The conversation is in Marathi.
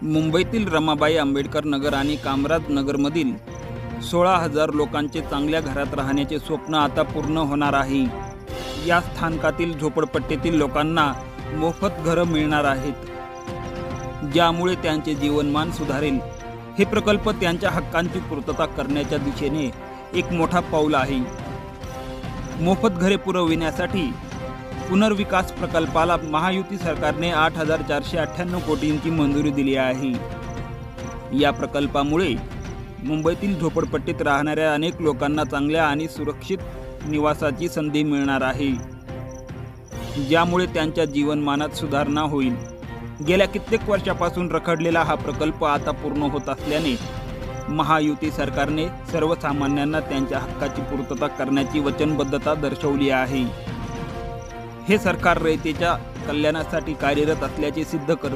मुंबईतील रमाबाई आंबेडकर नगर आणि कामराज नगरमधील 16,000 लोकांचे चांगल्या घरात राहण्याचे स्वप्न आता पूर्ण होणार आहे। या स्थानकातील झोपडपट्टीतील लोकांना मोफत घरं मिळणार आहेत, ज्यामुळे त्यांचे जीवनमान सुधारेल। हे प्रकल्प त्यांच्या हक्कांची पूर्तता करण्याच्या दिशेने एक मोठा पाऊल आहे। मोफत घरे पुरविण्यासाठी पुनर्विकास प्रकल्पाला महायुती सरकारने 8,498 कोटींची मंजुरी दिली आहे। या प्रकल्पामुळे मुंबईतील झोपडपट्टीत राहणाऱ्या अनेक लोकांना चांगल्या आणि सुरक्षित निवासाची संधी मिळणार आहे, ज्यामुळे त्यांच्या जीवनमानात सुधारणा होईल। गेल्या कित्येक वर्षापासून रखडलेला हा प्रकल्प आता पूर्ण होत असल्याने महायुती सरकारने सर्वसामान्यांना त्यांच्या हक्काची पूर्तता करण्याची वचनबद्धता दर्शवली आहे। हे सरकार रयतेच्या कल्याणासाठी कार्यरत असल्याचे सिद्ध करते।